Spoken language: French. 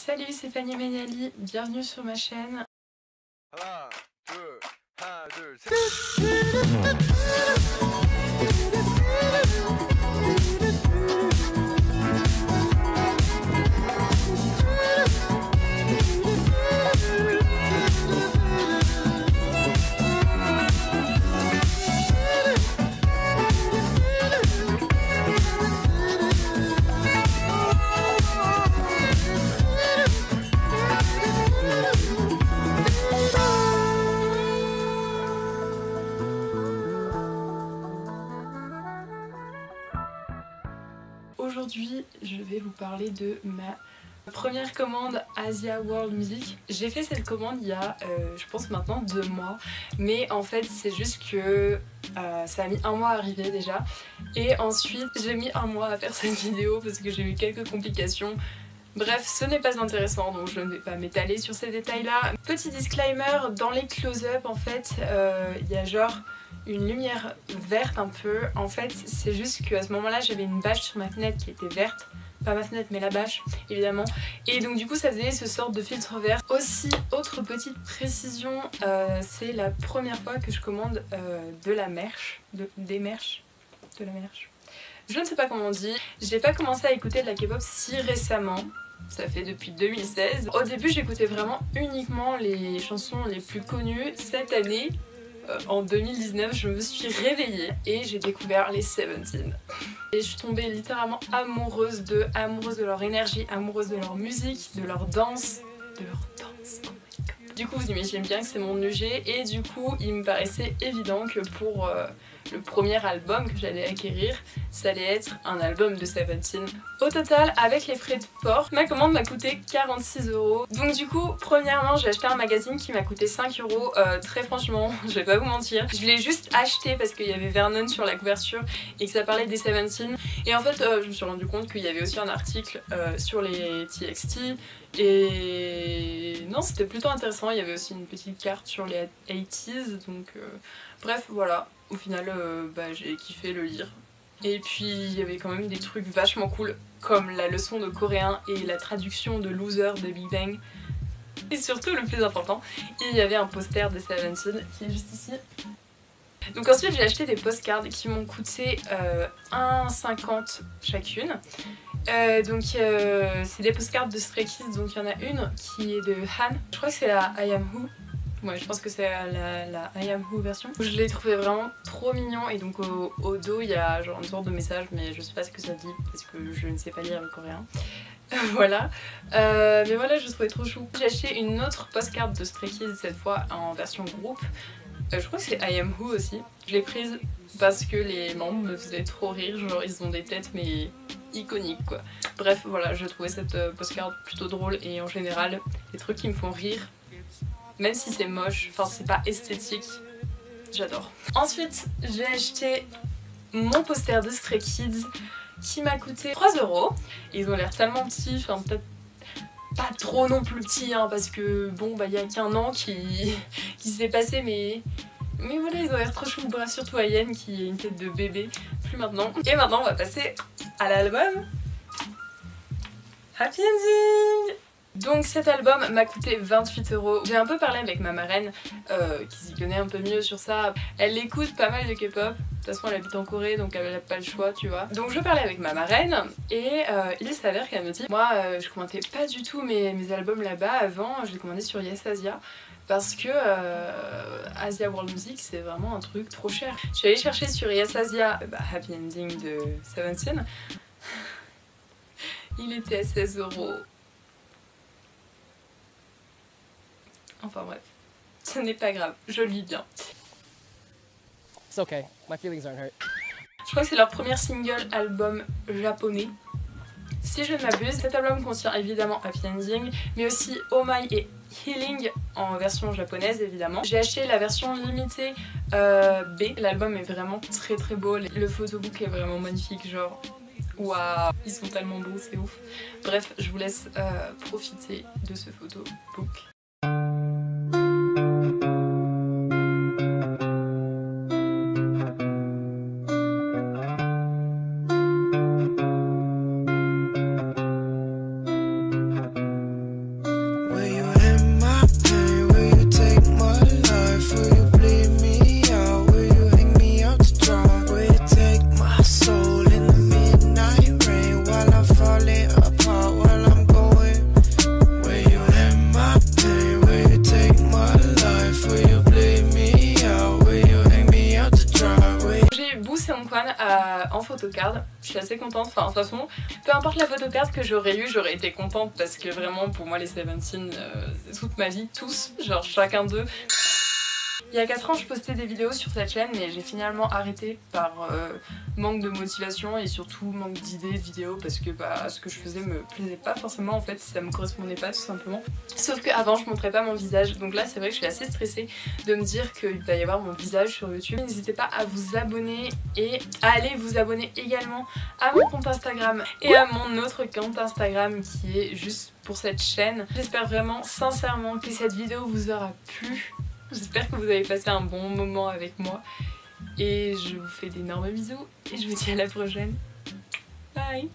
Salut, c'est Fanny Mayali, bienvenue sur ma chaîne. 1, 2, 1, 2, 7. Aujourd'hui, je vais vous parler de ma première commande Asia World Music. J'ai fait cette commande il y a, je pense maintenant 2 mois, mais en fait c'est juste que ça a mis 1 mois à arriver déjà, et ensuite j'ai mis 1 mois à faire cette vidéo parce que j'ai eu quelques complications. Bref, ce n'est pas intéressant, donc je ne vais pas m'étaler sur ces détails-là. Petit disclaimer, dans les close-up en fait, il y a genre une lumière verte un peu. En fait, c'est juste qu'à ce moment-là, j'avais une bâche sur ma fenêtre qui était verte. Pas ma fenêtre, mais la bâche, évidemment. Et donc du coup, ça faisait ce sort de filtre vert. Aussi, autre petite précision, c'est la première fois que je commande de la merch, de la merch. Je ne sais pas comment on dit. J'ai pas commencé à écouter de la K-pop si récemment. Ça fait depuis 2016. Au début, j'écoutais vraiment uniquement les chansons les plus connues. Cette année, en 2019, je me suis réveillée et j'ai découvert les Seventeen. Et je suis tombée littéralement amoureuse de leur énergie, amoureuse de leur musique, de leur danse, Oh my god. Du coup, vous imaginez bien que c'est mon UG, et du coup, il me paraissait évident que pour le premier album que j'allais acquérir, ça allait être un album de Seventeen. Au total, avec les frais de port, ma commande m'a coûté 46 €. Donc du coup, premièrement, j'ai acheté un magazine qui m'a coûté 5 €. Très franchement, je vais pas vous mentir, je l'ai juste acheté parce qu'il y avait Vernon sur la couverture et que ça parlait des Seventeen. Et en fait, je me suis rendu compte qu'il y avait aussi un article sur les TXT. Et non, c'était plutôt intéressant. Il y avait aussi une petite carte sur les 80s. Donc bref, voilà. Au final, j'ai kiffé le lire. Et puis il y avait quand même des trucs vachement cool, comme la leçon de coréen et la traduction de Loser de Big Bang. Et surtout, le plus important, il y avait un poster de Seventeen qui est juste ici. Donc ensuite, j'ai acheté des postcards qui m'ont coûté 1,50 chacune. C'est des postcards de Stray Kids, donc il y en a une qui est de Han. Je crois que c'est la I Am Who. Ouais, je pense que c'est la I Am Who version. Je l'ai trouvé vraiment trop mignon, et donc au dos il y a genre une sorte de message, mais je sais pas ce que ça dit parce que je ne sais pas lire le coréen. Voilà. Mais voilà, je le trouvais trop chou. J'ai acheté une autre postcard de Stray Kids, cette fois en version groupe. Je crois que c'est I Am Who aussi. Je l'ai prise parce que les membres me faisaient trop rire, genre ils ont des têtes mais iconiques quoi. Bref, voilà, je trouvais cette postcard plutôt drôle, et en général, les trucs qui me font rire, même si c'est moche, enfin c'est pas esthétique, j'adore. Ensuite, j'ai acheté mon poster de Stray Kids qui m'a coûté 3 €. Ils ont l'air tellement petits, enfin peut-être pas trop non plus petits, hein, parce que bon, il y a qu'un an qui s'est passé, mais voilà, ils ont l'air trop chou. Bref, surtout Ayen qui a une tête de bébé, plus maintenant. Et maintenant, on va passer à l'album Happy Ending. Donc cet album m'a coûté 28 €. J'ai un peu parlé avec ma marraine qui s'y connaît un peu mieux sur ça. Elle écoute pas mal de K-pop. De toute façon, elle habite en Corée, donc elle n'a pas le choix, tu vois. Donc je parlais avec ma marraine, et il s'avère qu'elle me dit: moi, je commandais pas du tout mes albums là-bas avant, je les commandais sur Yes Asia. Parce que Asia World Music, c'est vraiment un truc trop cher. Je suis allée chercher sur Yes Asia Happy Ending de Seventeen. Il était à 16 €. Enfin bref, ce n'est pas grave, je le vis bien. It's okay, my feelings aren't hurt. Je crois que c'est leur premier single album japonais. Si je ne m'abuse, cet album contient évidemment Happy Ending, mais aussi Oh My et Healing en version japonaise évidemment. J'ai acheté la version limitée B. L'album est vraiment très très beau, le photobook est vraiment magnifique, genre waouh, ils sont tellement beaux, c'est ouf. Bref, je vous laisse profiter de ce photobook. photocard. Je suis assez contente, enfin de toute façon, peu importe la photocard que j'aurais eu, j'aurais été contente parce que vraiment pour moi les Seventeen, c'est toute ma vie, tous, genre chacun d'eux. Il y a 4 ans, je postais des vidéos sur cette chaîne, mais j'ai finalement arrêté par manque de motivation et surtout manque d'idées de vidéos parce que ce que je faisais me plaisait pas forcément en fait, ça me correspondait pas tout simplement. Sauf qu'avant, je montrais pas mon visage, donc là c'est vrai que je suis assez stressée de me dire qu'il va y avoir mon visage sur YouTube. N'hésitez pas à vous abonner et à aller vous abonner également à mon compte Instagram et à mon autre compte Instagram qui est juste pour cette chaîne. J'espère vraiment sincèrement que cette vidéo vous aura plu. J'espère que vous avez passé un bon moment avec moi et je vous fais d'énormes bisous et je vous dis à la prochaine. Bye.